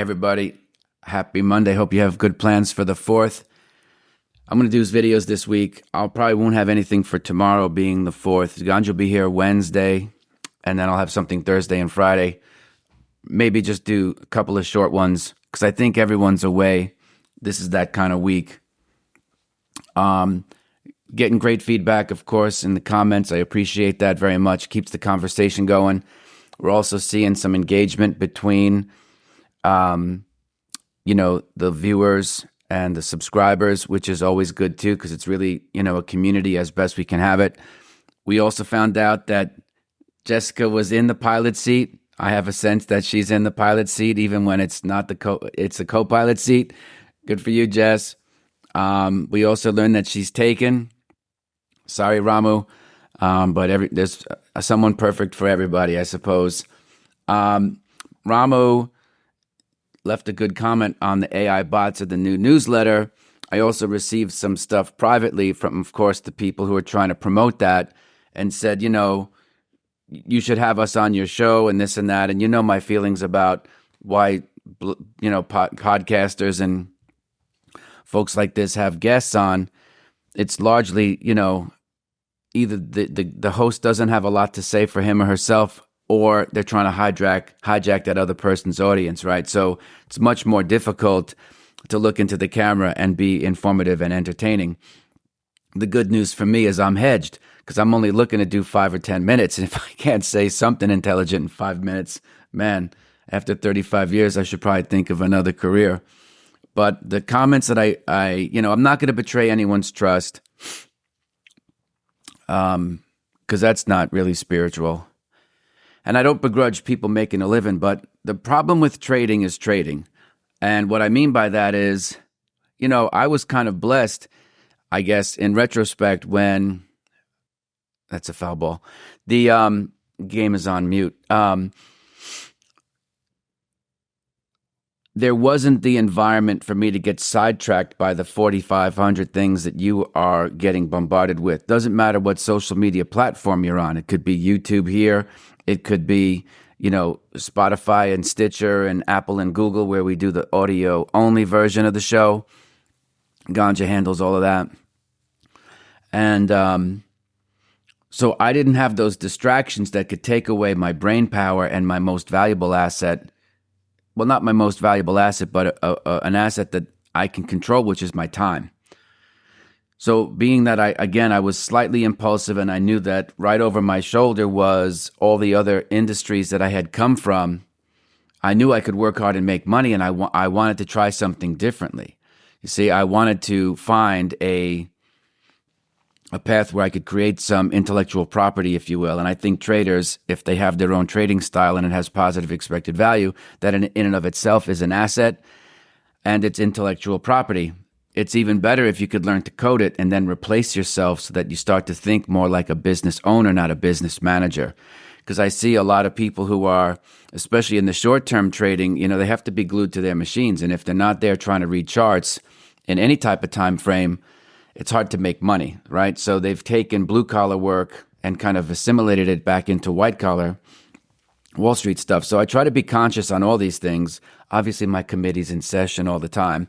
Everybody, happy Monday. Hope you have good plans for the 4th. I'm going to do videos this week. I'll probably won't have anything for tomorrow being the 4th. Ganj will be here Wednesday, and then I'll have something Thursday and Friday. Maybe just do a couple of short ones because I think everyone's away. This is that kind of week. Getting great feedback, of course, in the comments. I appreciate that very much. Keeps the conversation going. We're also seeing some engagement between, the viewers and the subscribers, which is always good too, because it's really, a community as best we can have it. We also found out that Jessica was in the pilot seat. I have a sense that she's in the pilot seat, even when it's not it's the co-pilot seat. Good for you, Jess. We also learned that she's taken. Sorry, Ramu. But there's someone perfect for everybody, I suppose. Ramu left a good comment on the AI bots of the new newsletter. I also received some stuff privately from, of course, the people who are trying to promote that and said, you should have us on your show and this and that. And my feelings about why, podcasters and folks like this have guests on. It's largely, either the host doesn't have a lot to say for him or herself, or they're trying to hijack that other person's audience, right? So it's much more difficult to look into the camera and be informative and entertaining. The good news for me is I'm hedged because I'm only looking to do 5 or 10 minutes. And if I can't say something intelligent in 5 minutes, man, after 35 years, I should probably think of another career. But the comments that I'm not going to betray anyone's trust, because that's not really spiritual. And I don't begrudge people making a living, but the problem with trading is trading. And what I mean by that is, I was kind of blessed, I guess, in retrospect when that's a foul ball. The game is on mute. There wasn't the environment for me to get sidetracked by the 4,500 things that you are getting bombarded with. Doesn't matter what social media platform you're on. It could be YouTube here. It could be, Spotify and Stitcher and Apple and Google, where we do the audio only version of the show. Ganja handles all of that. And so I didn't have those distractions that could take away my brain power and my most valuable asset. Well, not my most valuable asset, but an asset that I can control, which is my time. So being that I was slightly impulsive, and I knew that right over my shoulder was all the other industries that I had come from, I knew I could work hard and make money, and I wanted to try something differently. You see, I wanted to find a path where I could create some intellectual property, if you will. And I think traders, if they have their own trading style and it has positive expected value, that in and of itself is an asset and it's intellectual property. It's even better if you could learn to code it and then replace yourself so that you start to think more like a business owner, not a business manager. Because I see a lot of people who are, especially in the short-term trading, they have to be glued to their machines. And if they're not there trying to read charts in any type of time frame, it's hard to make money, right? So they've taken blue-collar work and kind of assimilated it back into white-collar Wall Street stuff. So I try to be conscious on all these things. Obviously, my committee's in session all the time.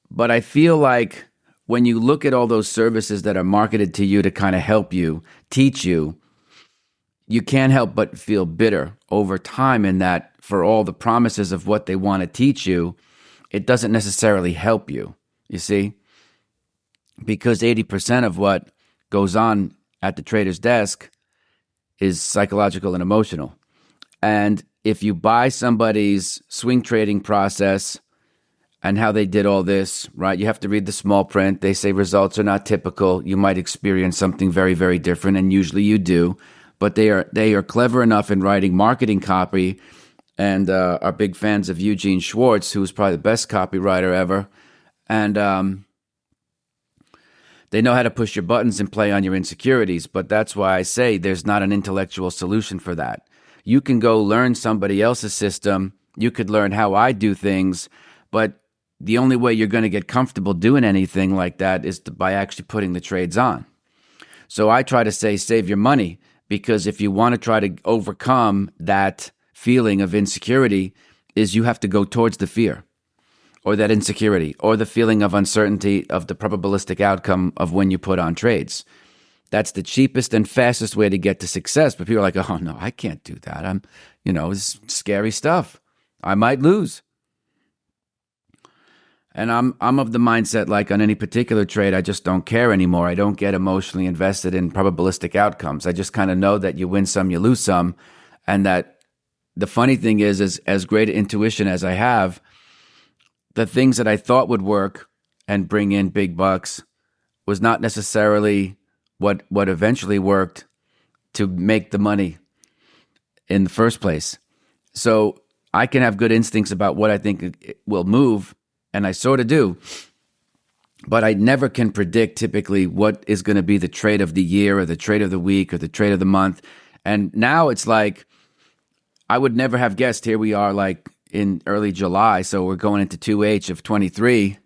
But I feel like when you look at all those services that are marketed to you to kind of help you, teach you, you can't help but feel bitter over time in that for all the promises of what they want to teach you, it doesn't necessarily help you, you see? Because 80% of what goes on at the trader's desk is psychological and emotional. And if you buy somebody's swing trading process and how they did all this, right? You have to read the small print. They say results are not typical. You might experience something very, very different, and usually you do. But they are clever enough in writing marketing copy, and are big fans of Eugene Schwartz, who's probably the best copywriter ever. And they know how to push your buttons and play on your insecurities. But that's why I say there's not an intellectual solution for that. You can go learn somebody else's system. You could learn how I do things, but the only way you're going to get comfortable doing anything like that is by actually putting the trades on. So I try to say save your money, because if you want to try to overcome that feeling of insecurity is you have to go towards the fear or that insecurity or the feeling of uncertainty of the probabilistic outcome of when you put on trades. That's the cheapest and fastest way to get to success. But people are like, oh, no, I can't do that. It's scary stuff. I might lose. And I'm of the mindset, like on any particular trade, I just don't care anymore. I don't get emotionally invested in probabilistic outcomes. I just kind of know that you win some, you lose some. And that the funny thing is as great intuition as I have, the things that I thought would work and bring in big bucks was not necessarily what eventually worked to make the money in the first place. So I can have good instincts about what I think it will move, and I sort of do, but I never can predict typically what is going to be the trade of the year or the trade of the week or the trade of the month. And now it's like, I would never have guessed, here we are like in early July, so we're going into 2H of 23,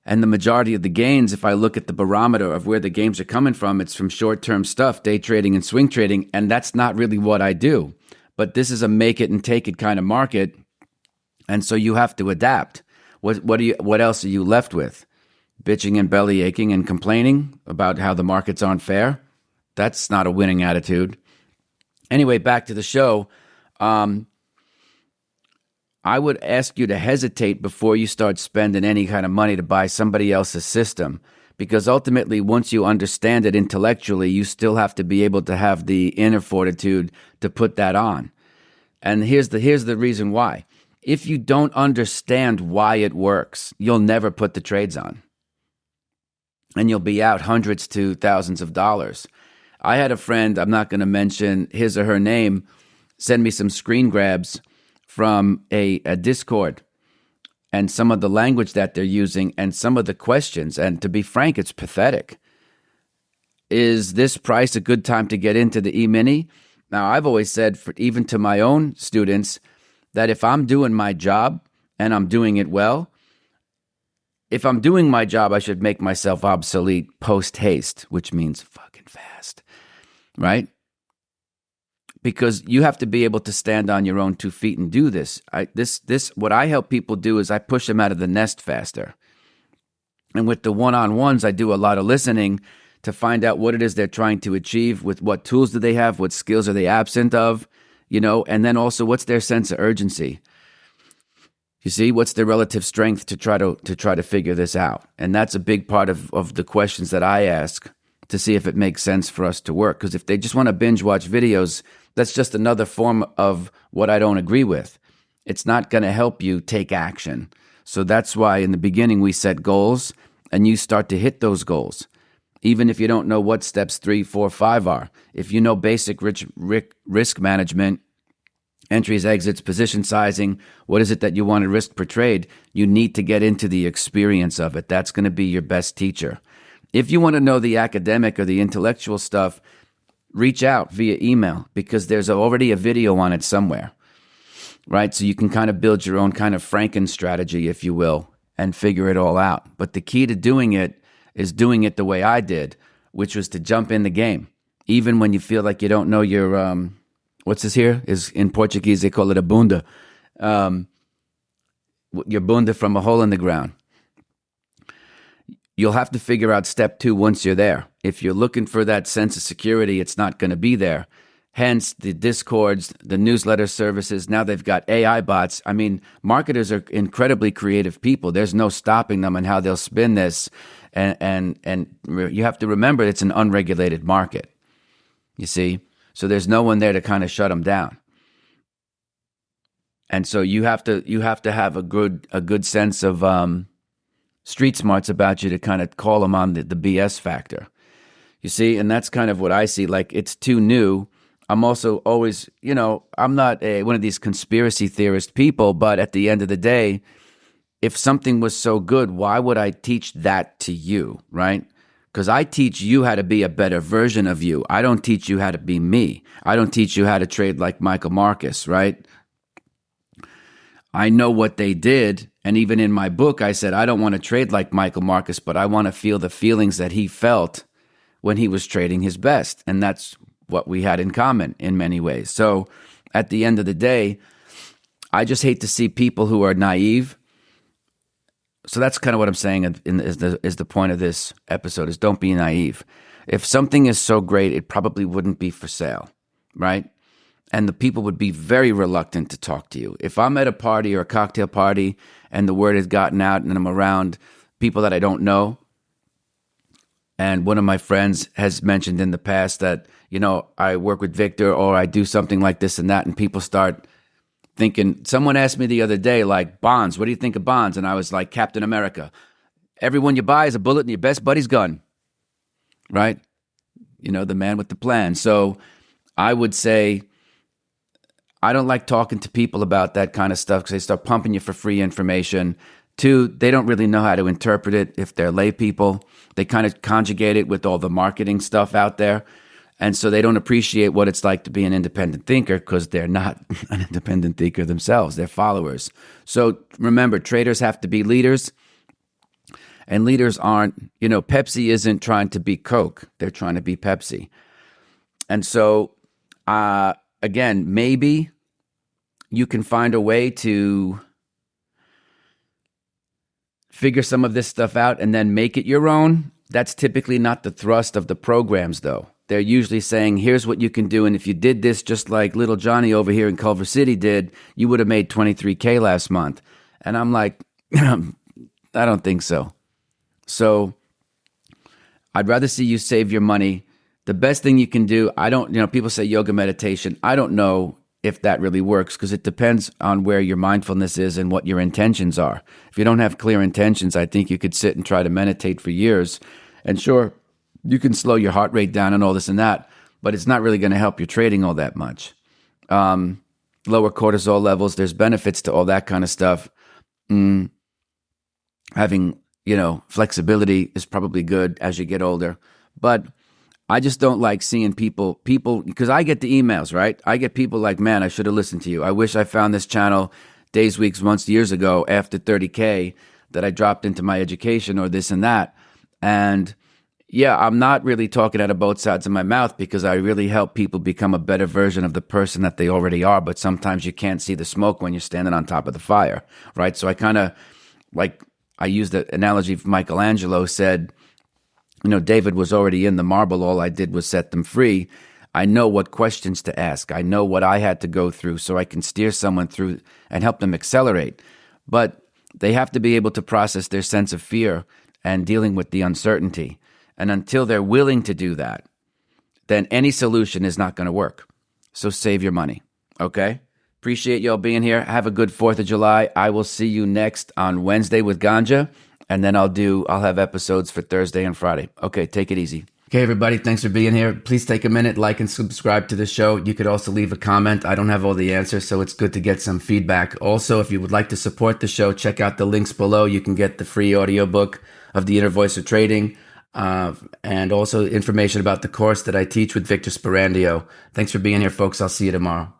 and the majority of the gains, if I look at the barometer of where the gains are coming from, it's from short-term stuff, day trading and swing trading, and that's not really what I do. But this is a make it and take it kind of market, and so you have to adapt. What else are you left with? Bitching and belly aching and complaining about how the market's unfair? That's not a winning attitude. Anyway, back to the show. I would ask you to hesitate before you start spending any kind of money to buy somebody else's system, because ultimately, once you understand it intellectually, you still have to be able to have the inner fortitude to put that on. And here's the reason why. If you don't understand why it works, you'll never put the trades on. And you'll be out hundreds to thousands of dollars. I had a friend, I'm not going to mention his or her name, send me some screen grabs from a Discord and some of the language that they're using and some of the questions. And to be frank, it's pathetic. Is this price a good time to get into the E-mini? Now, I've always said, even to my own students, that if I'm doing my job and I'm doing it well, if I'm doing my job, I should make myself obsolete post-haste, which means fucking fast, right? Because you have to be able to stand on your own 2 feet and do this. What I help people do is I push them out of the nest faster. And with the one-on-ones, I do a lot of listening to find out what it is they're trying to achieve, with what tools do they have, what skills are they absent of, and then also what's their sense of urgency. You see, what's their relative strength to try to figure this out? And that's a big part of the questions that I ask to see if it makes sense for us to work. Because if they just want to binge watch videos, that's just another form of what I don't agree with. It's not going to help you take action. So that's why in the beginning we set goals and you start to hit those goals. Even if you don't know what steps 3, 4, 5 are. If you know basic risk management, entries, exits, position sizing, what is it that you want to risk per trade, you need to get into the experience of it. That's going to be your best teacher. If you want to know the academic or the intellectual stuff, reach out via email, because there's already a video on it somewhere, right? So you can kind of build your own kind of Franken strategy, if you will, and figure it all out. But the key to doing it is doing it the way I did, which was to jump in the game. Even when you feel like you don't know your, what's this here? Is in Portuguese, they call it a bunda. Your bunda from a hole in the ground. You'll have to figure out step 2 once you're there. If you're looking for that sense of security, it's not going to be there. Hence the Discords, the newsletter services. Now they've got AI bots. I mean, marketers are incredibly creative people. There's no stopping them and how they'll spin this. And you have to remember it's an unregulated market. You see? So there's no one there to kind of shut them down. And so you have to have a good sense of street smarts about you to kind of call them on the BS factor. You see, and that's kind of what I see. Like, it's too new. I'm also always, I'm not one of these conspiracy theorist people, but at the end of the day, if something was so good, why would I teach that to you, right? Because I teach you how to be a better version of you. I don't teach you how to be me. I don't teach you how to trade like Michael Marcus, right? I know what they did. And even in my book, I said, I don't want to trade like Michael Marcus, but I want to feel the feelings that he felt when he was trading his best. And that's what we had in common in many ways. So at the end of the day, I just hate to see people who are naive. So that's kind of what I'm saying is the point of this episode is don't be naive. If something is so great, it probably wouldn't be for sale, right? And the people would be very reluctant to talk to you. If I'm at a party or a cocktail party and the word has gotten out and I'm around people that I don't know, and one of my friends has mentioned in the past that, I work with Victor or I do something like this and that, and people start thinking, someone asked me the other day, like, bonds, what do you think of bonds? And I was like, Captain America. Everyone you buy is a bullet in your best buddy's gun, right? The man with the plan. So I would say, I don't like talking to people about that kind of stuff because they start pumping you for free information. Two, they don't really know how to interpret it if they're lay people. They kind of conjugate it with all the marketing stuff out there. And so they don't appreciate what it's like to be an independent thinker because they're not an independent thinker themselves. They're followers. So remember, traders have to be leaders. And leaders aren't, Pepsi isn't trying to be Coke. They're trying to be Pepsi. And so, again, maybe you can find a way to figure some of this stuff out and then make it your own. That's typically not the thrust of the programs, though. They're usually saying, here's what you can do. And if you did this just like little Johnny over here in Culver City did, you would have made $23K last month. And I'm like, I don't think so. So I'd rather see you save your money. The best thing you can do, people say yoga meditation. I don't know if that really works because it depends on where your mindfulness is and what your intentions are. If you don't have clear intentions, I think you could sit and try to meditate for years. And sure, you can slow your heart rate down and all this and that, but it's not really going to help your trading all that much. Lower cortisol levels, there's benefits to all that kind of stuff. Having, flexibility is probably good as you get older. But I just don't like seeing people, because I get the emails, right? I get people like, man, I should have listened to you. I wish I found this channel days, weeks, months, years ago after 30K that I dropped into my education or this and that. And yeah, I'm not really talking out of both sides of my mouth because I really help people become a better version of the person that they already are. But sometimes you can't see the smoke when you're standing on top of the fire, right? So I kind of I used the analogy of Michelangelo said, David was already in the marble. All I did was set them free. I know what questions to ask. I know what I had to go through so I can steer someone through and help them accelerate. But they have to be able to process their sense of fear and dealing with the uncertainty. And until they're willing to do that, then any solution is not going to work. So save your money, okay? Appreciate y'all being here. Have a good 4th of July. I will see you next on Wednesday with Ganja, and then I'll have episodes for Thursday and Friday. Okay, take it easy. Okay, everybody, thanks for being here. Please take a minute, like and subscribe to the show. You could also leave a comment. I don't have all the answers, so it's good to get some feedback. Also, if you would like to support the show, check out the links below. You can get the free audiobook of The Inner Voice of Trading. And also information about the course that I teach with Victor Sperandio. Thanks for being here, folks. I'll see you tomorrow.